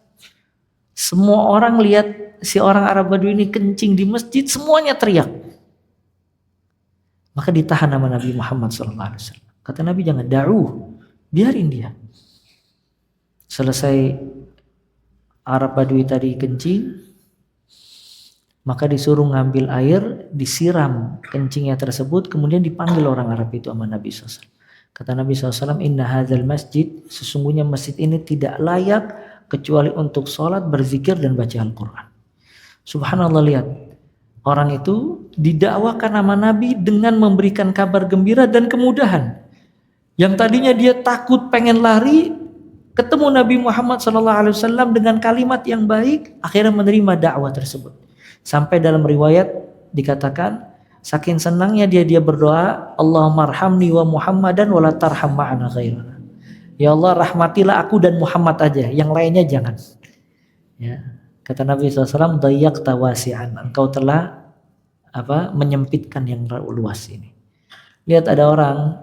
Semua orang lihat si orang Arab Badui ini kencing di masjid, semuanya teriak. Maka ditahan sama Nabi Muhammad SAW. Kata Nabi, jangan, biarin dia. Selesai Arab Badui tadi kencing, maka disuruh ngambil air, disiram kencingnya tersebut, kemudian dipanggil orang Arab itu sama Nabi SAW. Kata Nabi SAW, inna hadzal masjid, sesungguhnya masjid ini tidak layak kecuali untuk sholat, berzikir, dan baca Al-Quran. Subhanallah, lihat. Orang itu didakwakan sama Nabi dengan memberikan kabar gembira dan kemudahan. Yang tadinya dia takut pengen lari, ketemu Nabi Muhammad SAW dengan kalimat yang baik, akhirnya menerima dakwah tersebut. Sampai dalam riwayat dikatakan, saking senangnya dia berdoa, Allahumma arhamni wa Muhammadan wa la tarham ma'ana ghairana. Ya Allah, rahmatilah aku dan Muhammad aja, yang lainnya jangan. Ya. Kata Nabi SAW, dayyaqta wasi'an, engkau telah menyempitkan yang luas ini. Lihat, ada orang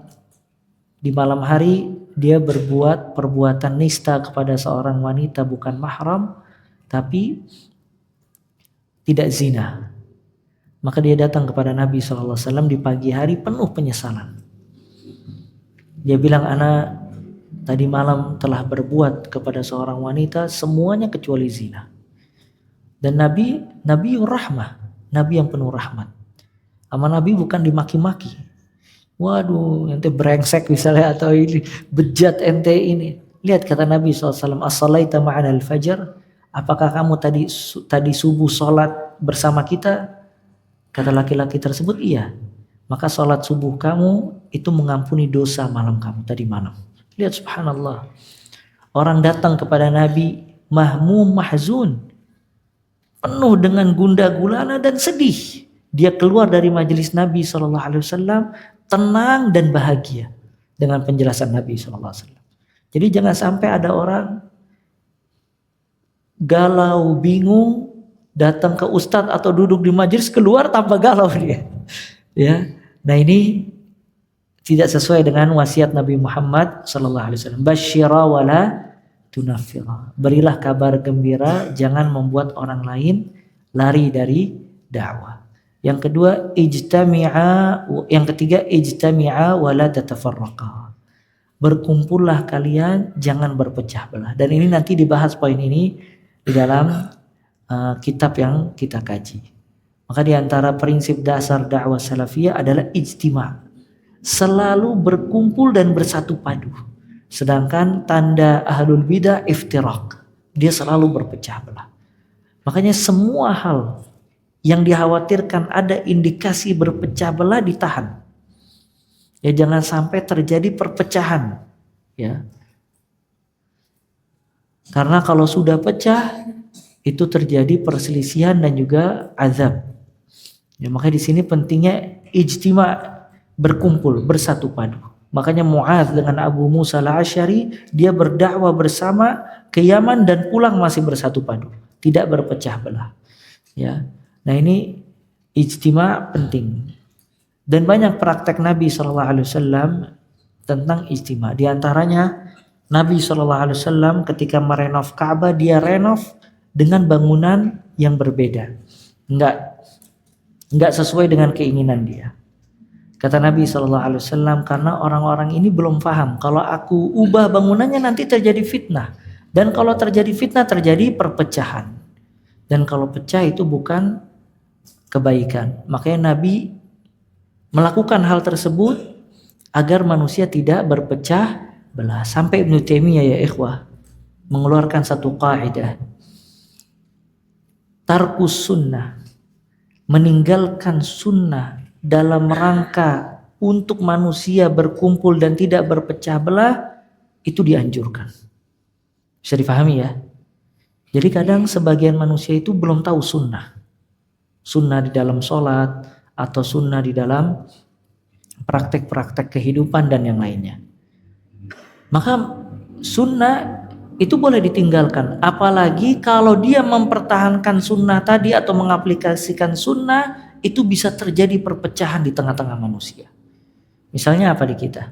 di malam hari dia berbuat perbuatan nista kepada seorang wanita bukan mahram, tapi tidak zina. Maka dia datang kepada Nabi SAW di pagi hari penuh penyesalan. Dia bilang, ana tadi malam telah berbuat kepada seorang wanita semuanya kecuali zina. Dan Nabi rahmah, Nabi yang penuh rahmat. Sama Nabi bukan dimaki-maki. Waduh, ente brengsek misalnya, atau ini bejat ente ini. Lihat kata Nabi SAW, as-salaita ma'ana al-fajr. Apakah kamu tadi subuh sholat bersama kita? Kata laki-laki tersebut, iya. Maka sholat subuh kamu itu mengampuni dosa malam kamu tadi malam. Lihat, subhanallah. Orang datang kepada Nabi mahmum mahzun, penuh dengan gundah gulana dan sedih. Dia keluar dari majelis Nabi SAW tenang dan bahagia dengan penjelasan Nabi SAW. Jadi jangan sampai ada orang galau, bingung, datang ke ustadz atau duduk di majelis, keluar tanpa galau dia. Ya, nah ini tidak sesuai dengan wasiat Nabi Muhammad SAW. Basyira wala tunafira. Berilah kabar gembira, jangan membuat orang lain lari dari dakwah. Yang kedua, yang ketiga, ijtami'a wala tatafarraqa. Berkumpullah kalian, jangan berpecah belah. Dan ini nanti dibahas poin ini di dalam kitab yang kita kaji. Maka di antara prinsip dasar dakwah salafiyah adalah ijtima'. Selalu berkumpul dan bersatu padu. Sedangkan tanda ahlul bidah iftiraq, dia selalu berpecah belah. Makanya semua hal yang dikhawatirkan ada indikasi berpecah belah ditahan. Ya, jangan sampai terjadi perpecahan. Ya. Karena kalau sudah pecah itu terjadi perselisihan dan juga azab. Ya, makanya di sini pentingnya ijtima', berkumpul, bersatu padu. Makanya Mu'adz dengan Abu Musa al-Asy'ari, dia berdakwah bersama ke Yaman dan pulang masih bersatu padu, tidak berpecah belah. Ya. Nah, ini ijtima' penting. Dan banyak praktek Nabi SAW tentang ijtima'. Di antaranya Nabi SAW ketika merenov Ka'bah, dia renov dengan bangunan yang berbeda. Enggak sesuai dengan keinginan dia. Kata Nabi SAW, karena orang-orang ini belum paham, kalau aku ubah bangunannya nanti terjadi fitnah. Dan kalau terjadi fitnah terjadi perpecahan. Dan kalau pecah itu bukan kebaikan. Makanya Nabi melakukan hal tersebut agar manusia tidak berpecah belah. Sampai Ibnu Taimiyah, ya ikhwah, mengeluarkan satu kaidah. Tarkus sunnah, meninggalkan sunnah dalam rangka untuk manusia berkumpul dan tidak berpecah belah, itu dianjurkan. Bisa difahami ya? Jadi kadang sebagian manusia itu belum tahu sunnah. Sunnah di dalam sholat atau sunnah di dalam praktek-praktek kehidupan dan yang lainnya. Maka sunnah itu boleh ditinggalkan, apalagi kalau dia mempertahankan sunnah tadi atau mengaplikasikan sunnah, itu bisa terjadi perpecahan di tengah-tengah manusia. Misalnya apa di kita?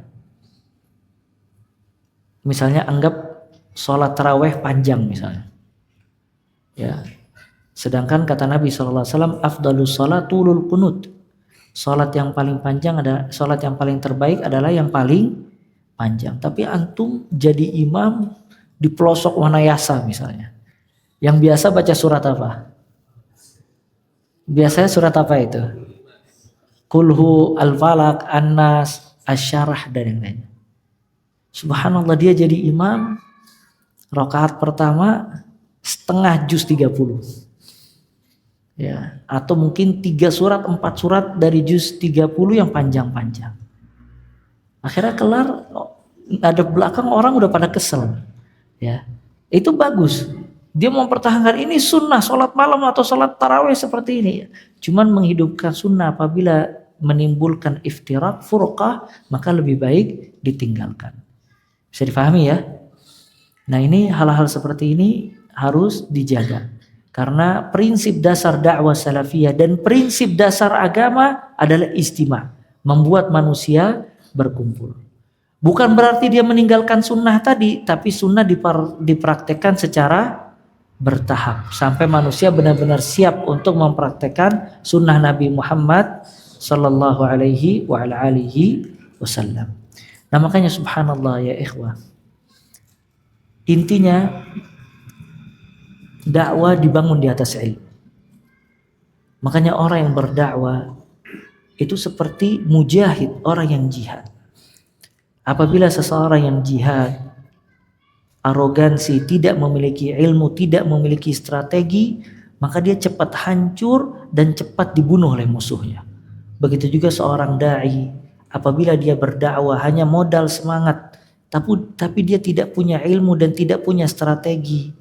Misalnya anggap sholat taraweh panjang misalnya. Ya. Sedangkan kata Nabi SAW, afdalus sholat tulul qunut. Sholat yang paling panjang sholat yang paling terbaik adalah yang paling panjang. Tapi antum jadi imam di pelosok wanayasa misalnya. Yang biasa baca surat apa? Biasanya surat apa itu? Kulhu, Al-Falaq, An-Nas, Asy-Syarah dan yang lainnya. Subhanallah, dia jadi imam rakaat pertama setengah juz 30. Ya, atau mungkin 3 surat, 4 surat dari juz 30 yang panjang-panjang. Akhirnya kelar, ada belakang orang udah pada kesel. Ya. Itu bagus. Dia mempertahankan ini sunnah, sholat malam atau sholat tarawih seperti ini. Cuman menghidupkan sunnah apabila menimbulkan iftirak, furqah, maka lebih baik ditinggalkan. Bisa difahami ya? Nah, ini hal-hal seperti ini harus dijaga. Karena prinsip dasar dakwah salafiyah dan prinsip dasar agama adalah istima, membuat manusia berkumpul. Bukan berarti dia meninggalkan sunnah tadi, tapi sunnah dipraktekkan secara bertahap sampai manusia benar-benar siap untuk mempraktekkan sunnah Nabi Muhammad sallallahu alaihi wa ala alihi wasallam. Nah, makanya subhanallah ya ikhwah, intinya dakwah dibangun di atas ilmu. Makanya orang yang berdakwah itu seperti mujahid, orang yang jihad. Apabila seseorang yang jihad arogansi, tidak memiliki ilmu, tidak memiliki strategi, maka dia cepat hancur dan cepat dibunuh oleh musuhnya. Begitu juga seorang dai, apabila dia berdakwah hanya modal semangat, tapi dia tidak punya ilmu dan tidak punya strategi,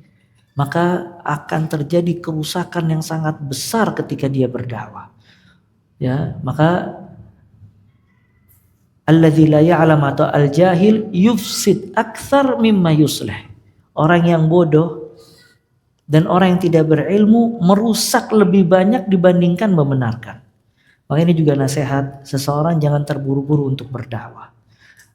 maka akan terjadi kerusakan yang sangat besar ketika dia berdakwah. Ya, maka alladzi la ya'lam atau al-jahil yufsid aktsar mimma yuslih. Orang yang bodoh dan orang yang tidak berilmu merusak lebih banyak dibandingkan membenarkan. Maka ini juga nasihat, seseorang jangan terburu-buru untuk berdakwah.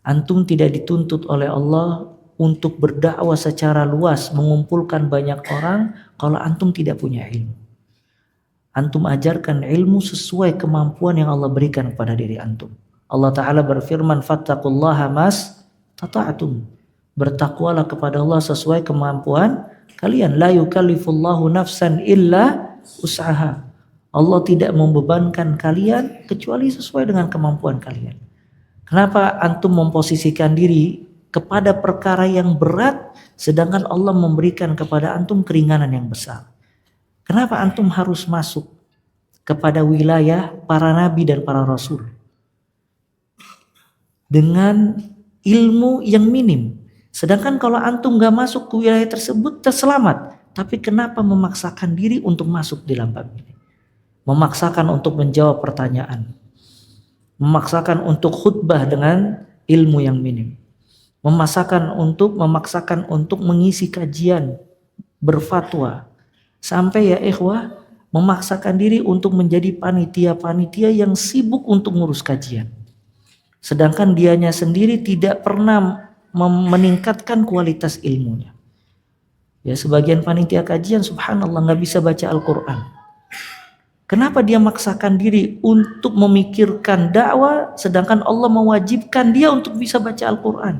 Antum tidak dituntut oleh Allah untuk berdakwah secara luas, mengumpulkan banyak orang kalau antum tidak punya ilmu. Antum ajarkan ilmu sesuai kemampuan yang Allah berikan kepada diri antum. Allah Ta'ala berfirman, fattaqullaha mastata'tum. Bertakwalah kepada Allah sesuai kemampuan kalian. La yukallifullahu nafsan illa usaha. Allah tidak membebankan kalian kecuali sesuai dengan kemampuan kalian. Kenapa antum memposisikan diri kepada perkara yang berat sedangkan Allah memberikan kepada antum keringanan yang besar? Kenapa antum harus masuk kepada wilayah para nabi dan para rasul dengan ilmu yang minim? Sedangkan kalau antum gak masuk ke wilayah tersebut terselamat. Tapi kenapa memaksakan diri untuk masuk di bab ini? Memaksakan untuk menjawab pertanyaan. Memaksakan untuk khutbah dengan ilmu yang minim. Memaksakan untuk mengisi kajian, berfatwa. Sampai ya ikhwah, memaksakan diri untuk menjadi panitia-panitia yang sibuk untuk ngurus kajian. Sedangkan dianya sendiri tidak pernah meningkatkan kualitas ilmunya. Ya, sebagian panitia kajian subhanallah gak bisa baca Al-Quran. Kenapa dia maksakan diri untuk memikirkan dakwah sedangkan Allah mewajibkan dia untuk bisa baca Al-Quran?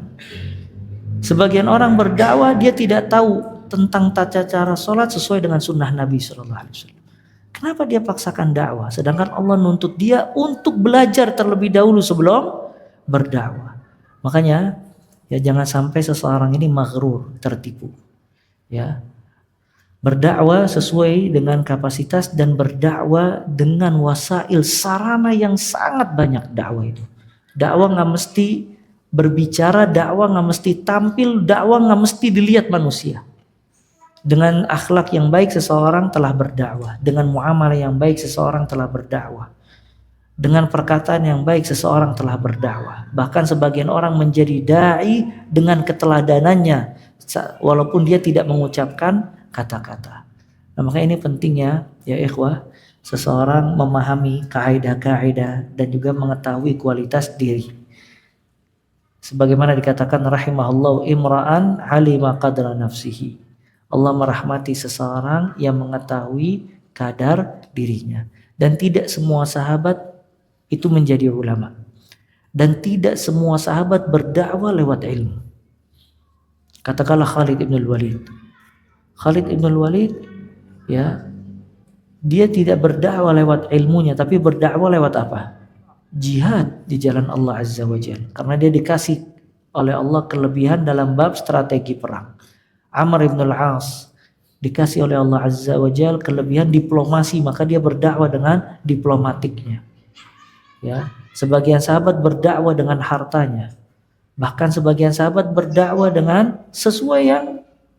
Sebagian orang berdakwah dia tidak tahu tentang tata cara sholat sesuai dengan sunnah Nabi SAW. Kenapa dia paksakan dakwah sedangkan Allah nuntut dia untuk belajar terlebih dahulu sebelum berdakwah? Makanya ya jangan sampai seseorang ini maghrur, tertipu. Ya. Berdakwah sesuai dengan kapasitas dan berdakwah dengan wasail, sarana yang sangat banyak dakwah itu. Dakwah enggak mesti berbicara, dakwah enggak mesti tampil, dakwah enggak mesti dilihat manusia. Dengan akhlak yang baik seseorang telah berdakwah, dengan muamalah yang baik seseorang telah berdakwah. Dengan perkataan yang baik seseorang telah berdakwah. Bahkan sebagian orang menjadi dai dengan keteladanannya walaupun dia tidak mengucapkan kata-kata. Nah, maka ini pentingnya ya ikhwah, seseorang memahami kaidah-kaidah dan juga mengetahui kualitas diri. Sebagaimana dikatakan rahimahullahu imra'an alima qadra nafsihi. Allah merahmati seseorang yang mengetahui kadar dirinya. Dan tidak semua sahabat itu menjadi ulama. Dan tidak semua sahabat berdakwah lewat ilmu. Katakanlah Khalid ibn al-Walid. Khalid ibn al-Walid ya, dia tidak berdakwah lewat ilmunya, tapi berdakwah lewat apa? Jihad di jalan Allah Azza wa Jalla. Karena dia dikasih oleh Allah kelebihan dalam bab strategi perang. Amr ibn al-As dikasih oleh Allah Azza wa Jalla kelebihan diplomasi, maka dia berdakwah dengan diplomatiknya. Ya, sebagian sahabat berdakwah dengan hartanya. Bahkan sebagian sahabat berdakwah dengan sesuai yang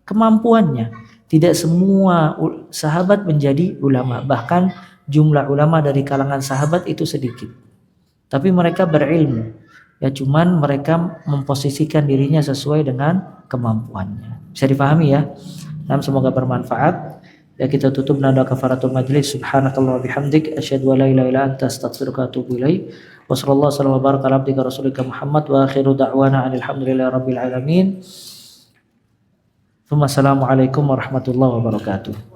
kemampuannya. Tidak semua sahabat menjadi ulama. Bahkan jumlah ulama dari kalangan sahabat itu sedikit. Tapi mereka berilmu. Ya cuman mereka memposisikan dirinya sesuai dengan kemampuannya. Bisa dipahami ya? Dan semoga bermanfaat. Ya kita tutup nada kafaratul majlis. Subhanakallah bihamdik asyhadu an la ilaha illa anta astaghfiruka wa atubu ilaik. Wa sallallahu alaihi wa baraka ala abdika rasulika Muhammad wa akhiru da'wana alhamdulillahi rabbil alamin. Assalamualaikum warahmatullahi wabarakatuh.